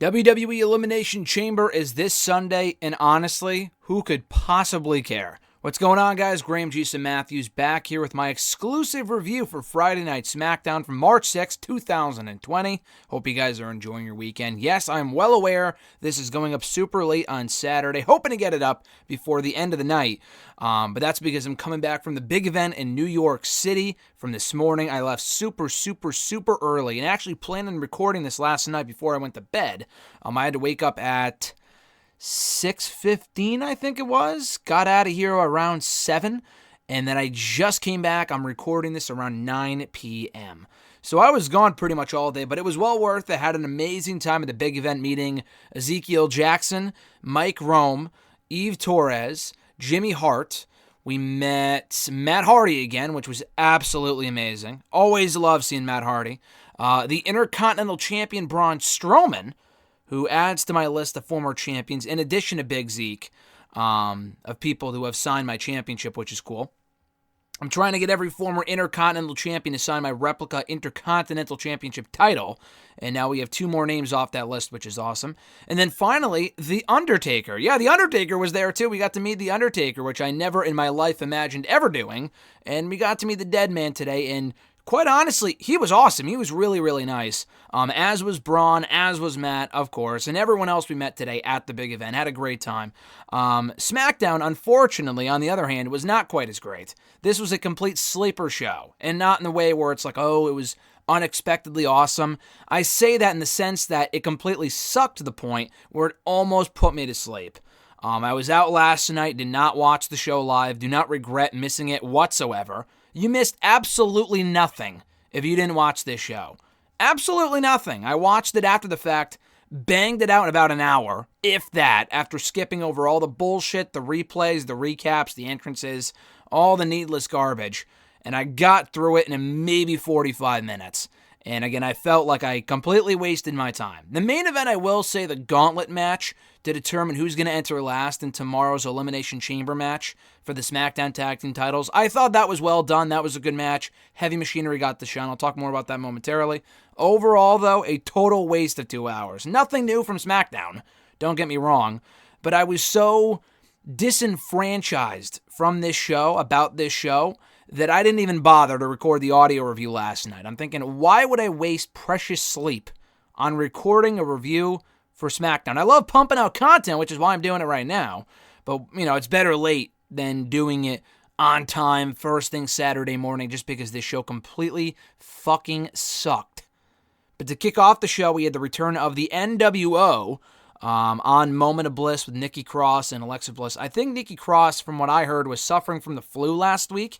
WWE Elimination Chamber is this Sunday, and honestly, who could possibly care? What's going on, guys? Graham Jason Matthews back here with my exclusive review for Friday Night SmackDown from March 6, 2020. Hope you guys are enjoying your weekend. Yes, I'm well aware this is going up super late on Saturday, hoping to get it up before the end of the night. But that's because I'm coming back from the big event in New York City from this morning. I left super early and actually planned on recording this last night before I went to bed. I had to wake up at 6:15, I think it was. Got out of here around 7, and then I just came back. I'm recording this around 9 p.m. So I was gone pretty much all day, but it was well worth it. Had an amazing time at the big event meeting Ezekiel Jackson, Mike Rome, Eve Torres, Jimmy Hart. We met Matt Hardy again, which was absolutely amazing. Always love seeing Matt Hardy. The Intercontinental Champion Braun Strowman, who adds to my list of former champions, in addition to Big Zeke, of people who have signed my championship, which is cool. I'm trying to get every former Intercontinental Champion to sign my replica Intercontinental Championship title, and now we have 2 more names off that list, which is awesome. And then finally, The Undertaker. Yeah, The Undertaker was there too. We got to meet The Undertaker, which I never in my life imagined ever doing, and we got to meet the Dead Man today, and quite honestly, he was awesome. He was really nice. As was Braun, as was Matt, of course, and everyone else we met today at the big event. Had a great time. SmackDown, unfortunately, on the other hand, was not quite as great. This was a complete sleeper show, and not in the way where it's like, oh, it was unexpectedly awesome. I say that in the sense that it completely sucked to the point where it almost put me to sleep. I was out last night, did not watch the show live, do not regret missing it whatsoever. You missed absolutely nothing if you didn't watch this show. Absolutely nothing. I watched it after the fact, banged it out in about an hour, if that, after skipping over all the bullshit, the replays, the recaps, the entrances, all the needless garbage, and I got through it in maybe 45 minutes. And again, I felt like I completely wasted my time. The main event, I will say, the Gauntlet match to determine who's going to enter last in tomorrow's Elimination Chamber match for the SmackDown Tag Team titles. I thought that was well done. That was a good match. Heavy Machinery got the shine. I'll talk more about that momentarily. Overall, though, a total waste of 2 hours. Nothing new from SmackDown. Don't get me wrong. But I was so disenfranchised from this show, about this show, that I didn't even bother to record the audio review last night. I'm thinking, why would I waste precious sleep on recording a review for SmackDown? I love pumping out content, which is why I'm doing it right now. But, it's better late than doing it on time, first thing Saturday morning, just because this show completely fucking sucked. But to kick off the show, we had the return of the NWO on Moment of Bliss with Nikki Cross and Alexa Bliss. I think Nikki Cross, from what I heard, was suffering from the flu last week.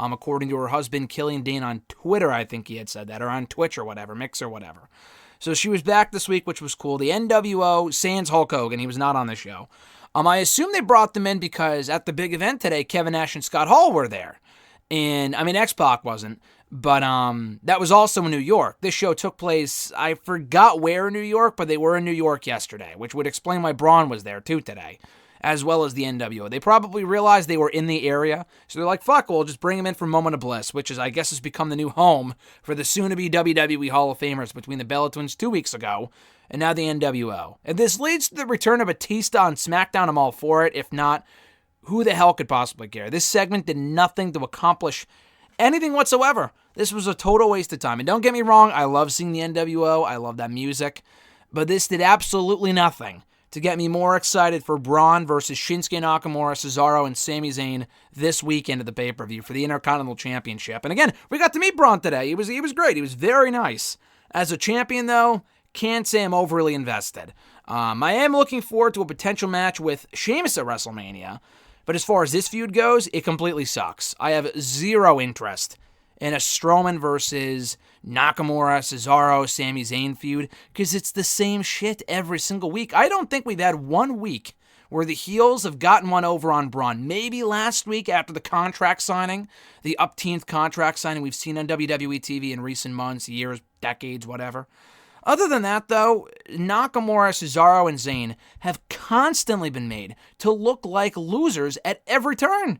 According to her husband, Killian Dane, on Twitter, I think he had said that, or on Twitch or whatever, Mix or whatever. So she was back this week, which was cool. The NWO, sans Hulk Hogan, he was not on the show. I assume they brought them in because at the big event today, Kevin Nash and Scott Hall were there. And, X-Pac wasn't, but that was also in New York. This show took place, I forgot where in New York, but they were in New York yesterday, which would explain why Braun was there too today, as well as the NWO. They probably realized they were in the area, so they're like, fuck, we'll just bring them in for Moment of Bliss, which is, I guess, has become the new home for the soon-to-be WWE Hall of Famers between the Bella Twins 2 weeks ago, and now the NWO. If this leads to the return of Batista on SmackDown, I'm all for it. If not, who the hell could possibly care? This segment did nothing to accomplish anything whatsoever. This was a total waste of time. And don't get me wrong, I love seeing the NWO. I love that music. But this did absolutely nothing to get me more excited for Braun versus Shinsuke Nakamura, Cesaro, and Sami Zayn this weekend at the pay-per-view for the Intercontinental Championship. And again, we got to meet Braun today. He was great. He was very nice. As a champion, though, can't say I'm overly invested. I am looking forward to a potential match with Sheamus at WrestleMania. But as far as this feud goes, it completely sucks. I have zero interest in a Strowman versus Nakamura, Cesaro, Sami Zayn feud, because it's the same shit every single week. I don't think we've had 1 week where the heels have gotten one over on Braun. Maybe last week after the contract signing, the upteenth contract signing we've seen on WWE TV in recent months, years, decades, whatever. Other than that, though, Nakamura, Cesaro, and Zayn have constantly been made to look like losers at every turn.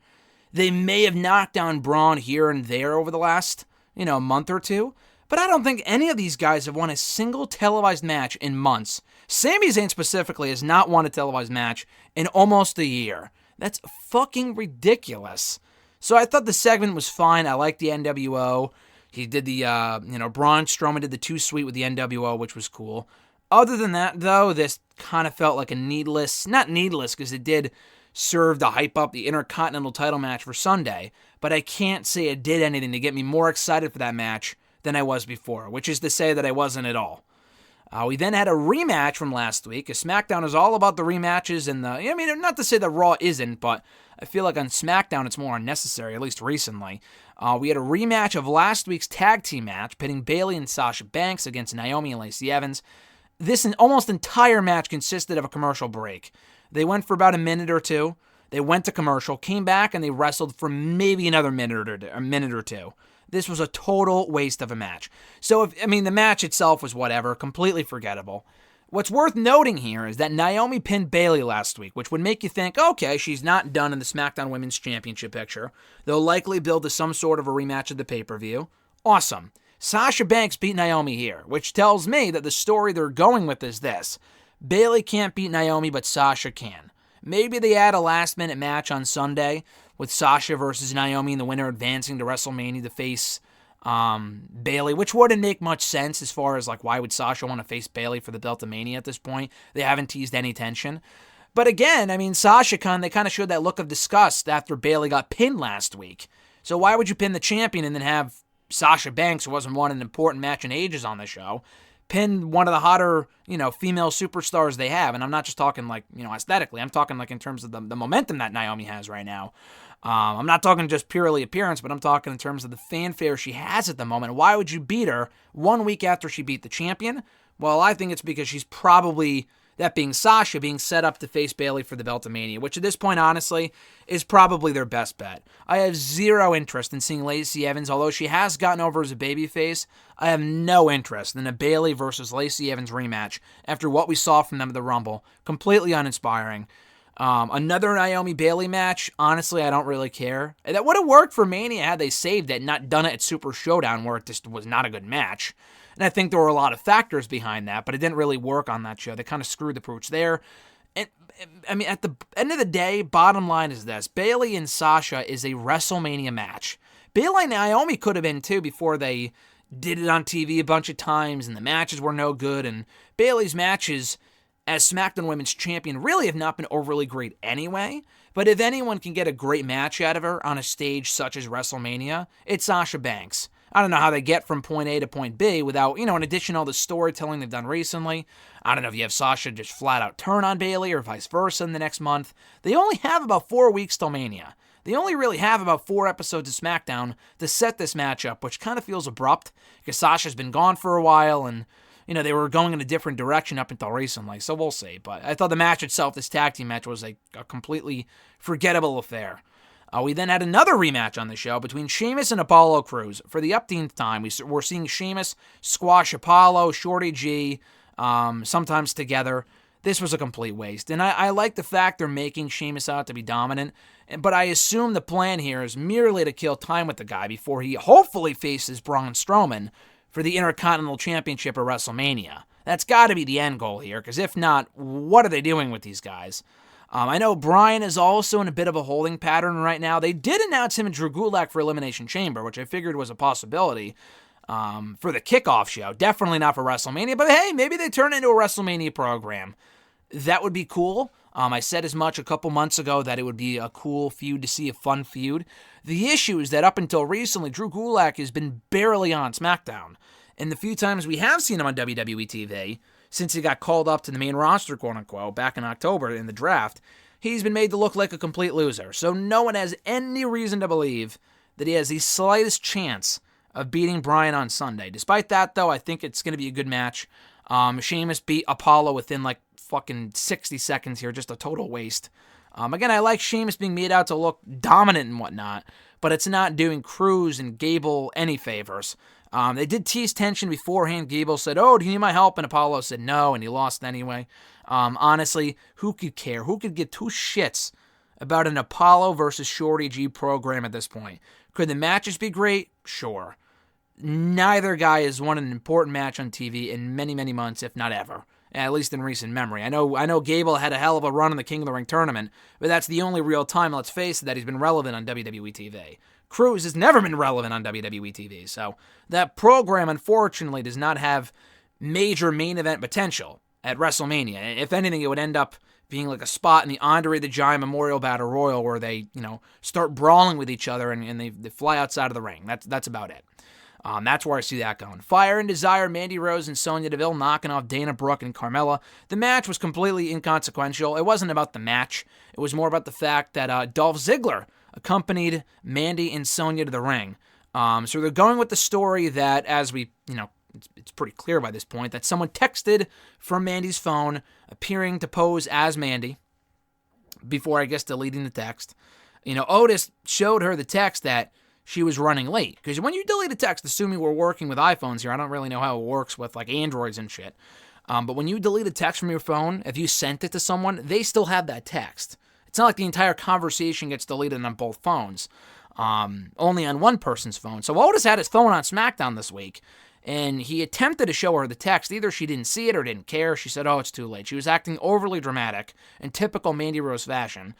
They may have knocked down Braun here and there over the last, month or two, but I don't think any of these guys have won a single televised match in months Sami Zayn specifically has not won a televised match in almost a year. That's fucking ridiculous. So I thought the segment was fine. I liked the NWO. He did the, Braun Strowman did the Too Sweet with the NWO, which was cool. Other than that, though, this kind of felt like a not needless, because it did serve to hype up the Intercontinental title match for Sunday, but I can't say it did anything to get me more excited for that match than I was before, which is to say that I wasn't at all. We then had a rematch from last week. SmackDown is all about the rematches and not to say that Raw isn't, but I feel like on SmackDown it's more unnecessary, at least recently. We had a rematch of last week's tag team match, pitting Bayley and Sasha Banks against Naomi and Lacey Evans. This almost entire match consisted of a commercial break. They went for about a minute or two. They went to commercial, came back, and they wrestled for maybe another minute or two. This was a total waste of a match. So, the match itself was whatever, completely forgettable. What's worth noting here is that Naomi pinned Bayley last week, which would make you think, okay, she's not done in the SmackDown Women's Championship picture. They'll likely build to some sort of a rematch at the pay-per-view. Awesome. Sasha Banks beat Naomi here, which tells me that the story they're going with is this. Bayley can't beat Naomi, but Sasha can. Maybe they add a last-minute match on Sunday with Sasha versus Naomi and the winner advancing to WrestleMania to face Bayley, which wouldn't make much sense as far as why would Sasha want to face Bayley for the belt of Mania at this point? They haven't teased any tension. But again, Sasha they kind of showed that look of disgust after Bayley got pinned last week. So why would you pin the champion and then have Sasha Banks, who hasn't won an important match in ages on the show, pin one of the hotter, female superstars they have? And I'm not just talking aesthetically. I'm talking in terms of the momentum that Naomi has right now. I'm not talking just purely appearance, but I'm talking in terms of the fanfare she has at the moment. Why would you beat her 1 week after she beat the champion? Well, I think it's because she's probably, that being Sasha, being set up to face Bayley for the belt of Mania, which at this point, honestly, is probably their best bet. I have zero interest in seeing Lacey Evans, although she has gotten over as a babyface. I have no interest in a Bayley versus Lacey Evans rematch after what we saw from them at the Rumble. Completely uninspiring. Another Naomi Bayley match, honestly, I don't really care. That would have worked for Mania had they saved it and not done it at Super Showdown, where it just was not a good match. And I think there were a lot of factors behind that, but it didn't really work on that show. They kind of screwed the pooch there. And at the end of the day, bottom line is this. Bayley and Sasha is a WrestleMania match. Bayley and Naomi could have been too before they did it on TV a bunch of times and the matches were no good. And Bayley's matches as SmackDown Women's Champion really have not been overly great anyway. But if anyone can get a great match out of her on a stage such as WrestleMania, it's Sasha Banks. I don't know how they get from point A to point B without, in addition to all the storytelling they've done recently. I don't know if you have Sasha just flat out turn on Bayley or vice versa in the next month. They only have about 4 weeks till Mania. They only really have about 4 episodes of SmackDown to set this match up, which kind of feels abrupt because Sasha's been gone for a while and, they were going in a different direction up until recently, so we'll see. But I thought the match itself, this tag team match, was a completely forgettable affair. We then had another rematch on the show between Sheamus and Apollo Crews. For the upteenth time, we're seeing Sheamus squash Apollo, Shorty G, sometimes together. This was a complete waste. And I like the fact they're making Sheamus out to be dominant, but I assume the plan here is merely to kill time with the guy before he hopefully faces Braun Strowman for the Intercontinental Championship at WrestleMania. That's got to be the end goal here, because if not, what are they doing with these guys? I know Bryan is also in a bit of a holding pattern right now. They did announce him and Drew Gulak for Elimination Chamber, which I figured was a possibility for the kickoff show. Definitely not for WrestleMania, but hey, maybe they turn it into a WrestleMania program. That would be cool. I said as much a couple months ago that it would be a cool feud to see, a fun feud. The issue is that up until recently, Drew Gulak has been barely on SmackDown. And the few times we have seen him on WWE TV, since he got called up to the main roster, quote-unquote, back in October in the draft, he's been made to look like a complete loser. So no one has any reason to believe that he has the slightest chance of beating Bryan on Sunday. Despite that, though, I think it's going to be a good match. Sheamus beat Apollo within fucking 60 seconds here, just a total waste. Again, I like Sheamus being made out to look dominant and whatnot, but it's not doing Crews and Gable any favors. They did tease tension beforehand. Gable said, "Oh, do you need my help?" And Apollo said no, and he lost anyway. Honestly, who could care? Who could give two shits about an Apollo versus Shorty G program at this point? Could the matches be great? Sure. Neither guy has won an important match on TV in many, many months, if not ever. at least in recent memory. I know Gable had a hell of a run in the King of the Ring tournament, but that's the only real time, let's face it, that he's been relevant on WWE TV. Cruz has never been relevant on WWE TV, so that program, unfortunately, does not have major main event potential at WrestleMania. If anything, it would end up being like a spot in the Andre the Giant Memorial Battle Royal where they, start brawling with each other and they fly outside of the ring. That's about it. That's where I see that going. Fire and Desire, Mandy Rose and Sonya Deville knocking off Dana Brooke and Carmella. The match was completely inconsequential. It wasn't about the match. It was more about the fact that Dolph Ziggler accompanied Mandy and Sonya to the ring. So they're going with the story that, as we, it's pretty clear by this point, that someone texted from Mandy's phone appearing to pose as Mandy before, I guess, deleting the text. Otis showed her the text that she was running late. Because when you delete a text, assuming we're working with iPhones here, I don't really know how it works with like Androids and shit. But when you delete a text from your phone, if you sent it to someone, they still have that text. It's not like the entire conversation gets deleted on both phones. Only on one person's phone. So Otis had his phone on SmackDown this week, and he attempted to show her the text. Either she didn't see it or didn't care. She said, it's too late. She was acting overly dramatic in typical Mandy Rose fashion.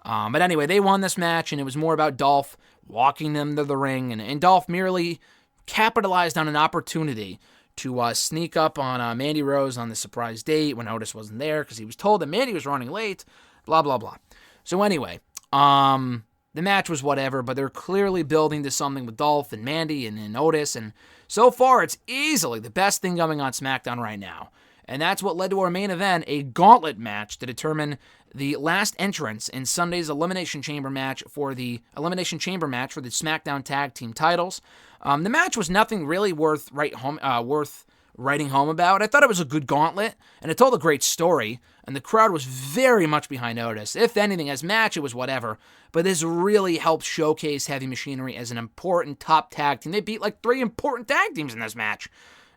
But anyway, they won this match, and it was more about Dolph walking them to the ring, and Dolph merely capitalized on an opportunity to sneak up on Mandy Rose on the surprise date when Otis wasn't there because he was told that Mandy was running late, blah, blah, blah. So anyway, the match was whatever, but they're clearly building to something with Dolph and Mandy and Otis, and so far it's easily the best thing going on SmackDown right now. And that's what led to our main event, a Gauntlet match to determine the last entrance in Sunday's Elimination Chamber match for the SmackDown Tag Team titles. The match was nothing really worth writing home about. I thought it was a good gauntlet, and it told a great story, and the crowd was very much behind Otis. If anything, as match, it was whatever, but this really helped showcase Heavy Machinery as an important top tag team. They beat like 3 important tag teams in this match.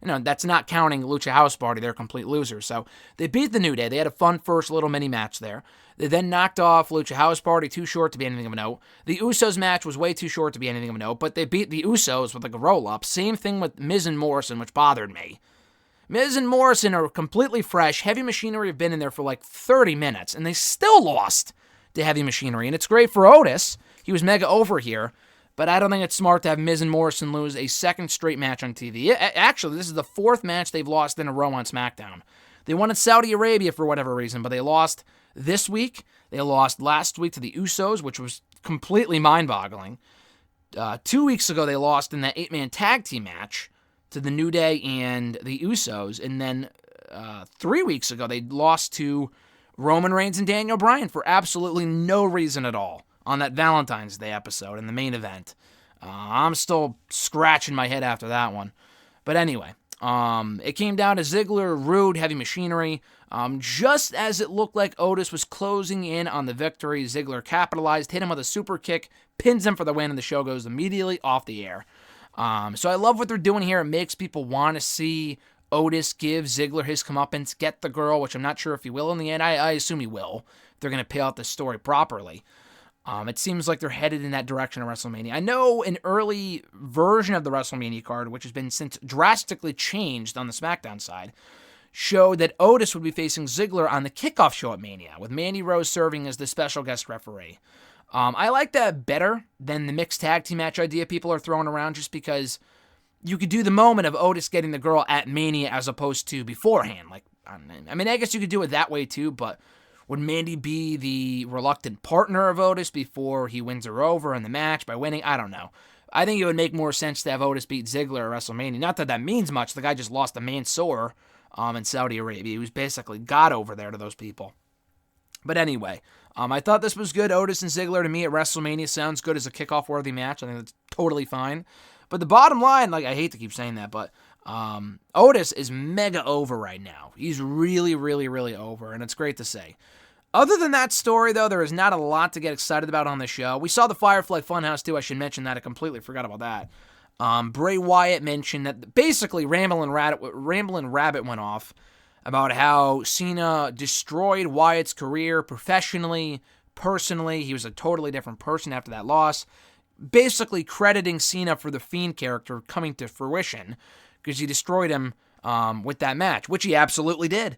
That's not counting Lucha House Party. They're complete losers. So they beat the New Day. They had a fun first little mini match there. They then knocked off Lucha House Party, too short to be anything of note. The Usos match was way too short to be anything of note, but they beat the Usos with like a roll-up. Same thing with Miz and Morrison, which bothered me. Miz and Morrison are completely fresh. Heavy Machinery have been in there for like 30 minutes, and they still lost to Heavy Machinery. And it's great for Otis. He was mega over here. But I don't think it's smart to have Miz and Morrison lose a second straight match on TV. Actually, this is the 4th match they've lost in a row on SmackDown. They won in Saudi Arabia for whatever reason, but they lost this week. They lost last week to the Usos, which was completely mind-boggling. 2 weeks ago, they lost in that 8-man tag team match to the New Day and the Usos. And then 3 weeks ago, they lost to Roman Reigns and Daniel Bryan for absolutely no reason at all on that Valentine's Day episode in the main event. I'm still scratching my head after that one. But anyway, it came down to Ziggler, Rude, Heavy Machinery. Just as it looked like Otis was closing in on the victory, Ziggler capitalized, hit him with a super kick, pins him for the win, and the show goes immediately off the air. So I love what they're doing here. It makes people want to see Otis give Ziggler his comeuppance, get the girl, which I'm not sure if he will in the end. I assume he will, if they're going to pay out the story properly. It seems like they're headed in that direction at WrestleMania. I know an early version of the WrestleMania card, which has been since drastically changed on the SmackDown side, showed that Otis would be facing Ziggler on the kickoff show at Mania, with Mandy Rose serving as the special guest referee. I like that better than the mixed tag team match idea people are throwing around, just because you could do the moment of Otis getting the girl at Mania as opposed to beforehand. I guess you could do it that way too, but would Mandy be the reluctant partner of Otis before he wins her over in the match by winning? I don't know. I think it would make more sense to have Otis beat Ziggler at WrestleMania. Not that means much. The guy just lost a Mansoor in Saudi Arabia. He was basically God over there to those people. But anyway, I thought this was good. Otis and Ziggler to me at WrestleMania sounds good as a kickoff-worthy match. I think that's totally fine. But the bottom line, I hate to keep saying that, but Otis is mega over right now. He's really, really, really over, and it's great to say. Other than that story, though, there is not a lot to get excited about on the show. We saw the Firefly Funhouse, too. I should mention that. I completely forgot about that. Bray Wyatt mentioned that basically Ramblin' Rabbit went off about how Cena destroyed Wyatt's career professionally, personally. He was a totally different person after that loss. Basically crediting Cena for the Fiend character coming to fruition because he destroyed him with that match, which he absolutely did.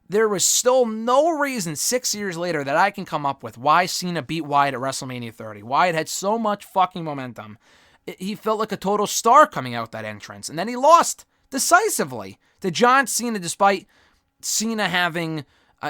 There was still no reason 6 years later that I can come up with why Cena beat Wyatt at WrestleMania 30. Wyatt had so much fucking momentum. He felt like a total star coming out that entrance. And then he lost decisively to John Cena, despite Cena having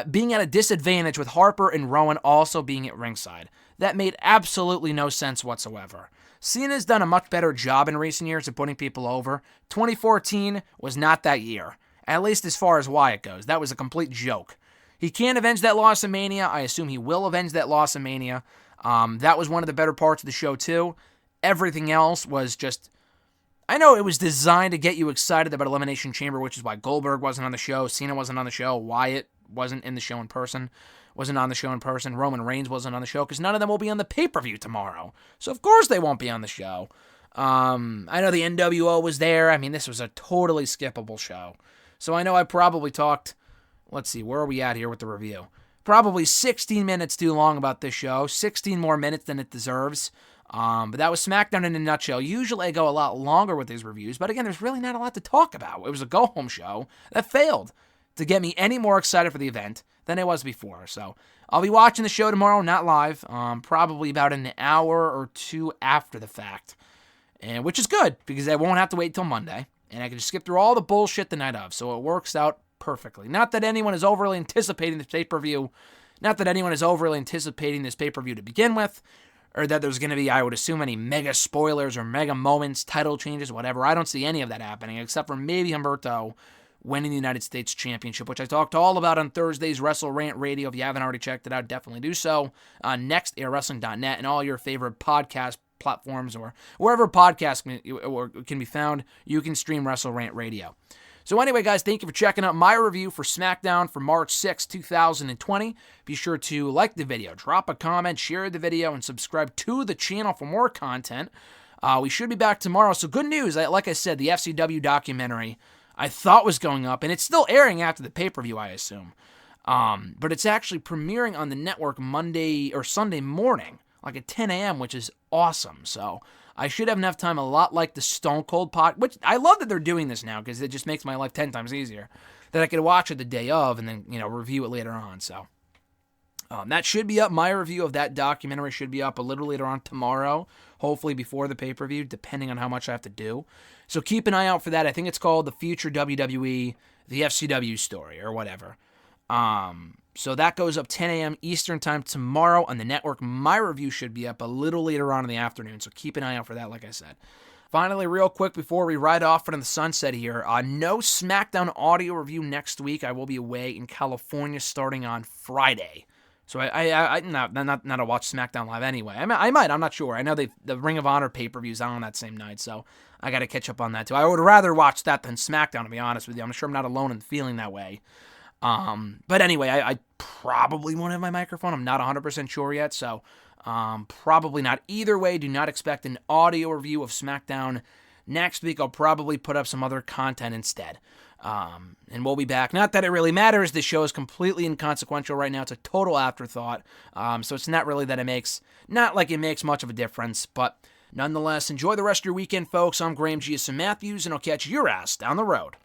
being at a disadvantage with Harper and Rowan also being at ringside. That made absolutely no sense whatsoever. Cena's done a much better job in recent years of putting people over. 2014 was not that year, at least as far as Wyatt goes. That was a complete joke. He can't avenge that loss of Mania. I assume he will avenge that loss of Mania. That was one of the better parts of the show, too. Everything else was just... I know it was designed to get you excited about Elimination Chamber, which is why Goldberg wasn't on the show, Cena wasn't on the show, Wyatt wasn't in the show in person, wasn't on the show in person, Roman Reigns wasn't on the show, because none of them will be on the pay-per-view tomorrow. So of course they won't be on the show. I know the NWO was there. I mean, this was a totally skippable show. So I know I probably talked, let's see, where are we at here with the review? Probably 16 minutes too long about this show, 16 more minutes than it deserves. But that was SmackDown in a nutshell. Usually I go a lot longer with these reviews, but again, there's really not a lot to talk about. It was a go-home show that failed to get me any more excited for the event than it was before. So I'll be watching the show tomorrow, not live, probably about an hour or two after the fact, and which is good because I won't have to wait till Monday, and I can just skip through all the bullshit the night of, so it works out perfectly. Not that anyone is overly anticipating this pay-per-view, to begin with, or that there's going to be, I would assume, any mega spoilers or mega moments, title changes, whatever. I don't see any of that happening, except for maybe Humberto winning the United States Championship, which I talked all about on Thursday's Wrestle Rant Radio. If you haven't already checked it out, definitely do so. Next, airwrestling.net and all your favorite podcast platforms or wherever podcasts can be found, you can stream Wrestle Rant Radio. So anyway, guys, thank you for checking out my review for SmackDown for March 6, 2020. Be sure to like the video, drop a comment, share the video, and subscribe to the channel for more content. We should be back tomorrow. So good news, like I said, the FCW documentary I thought was going up, and it's still airing after the pay-per-view, I assume. But it's actually premiering on the network Monday or Sunday morning, like at 10 a.m., which is awesome. So I should have enough time, a lot like the Stone Cold pod, which I love that they're doing this now because it just makes my life 10 times easier, that I could watch it the day of and then, review it later on. So that should be up. My review of that documentary should be up a little later on tomorrow, hopefully before the pay-per-view, depending on how much I have to do. So keep an eye out for that. I think it's called The Future WWE, The FCW Story, or whatever. So that goes up 10 a.m. Eastern Time tomorrow on the network. My review should be up a little later on in the afternoon, so keep an eye out for that, like I said. Finally, real quick before we ride off into the sunset here, no SmackDown audio review next week. I will be away in California starting on Friday. So I'm not to watch SmackDown live anyway. I might, I'm not sure. I know the Ring of Honor pay-per-view's on that same night, so I got to catch up on that too. I would rather watch that than SmackDown, to be honest with you. I'm sure I'm not alone in feeling that way. But anyway, I probably won't have my microphone. I'm not 100% sure yet, so probably not. Either way, do not expect an audio review of SmackDown next week. I'll probably put up some other content instead. And we'll be back. Not that it really matters. This show is completely inconsequential right now. It's a total afterthought. So it's not really that it makes much of a difference, but nonetheless, enjoy the rest of your weekend, folks. I'm Graham G.S. Matthews, and I'll catch your ass down the road.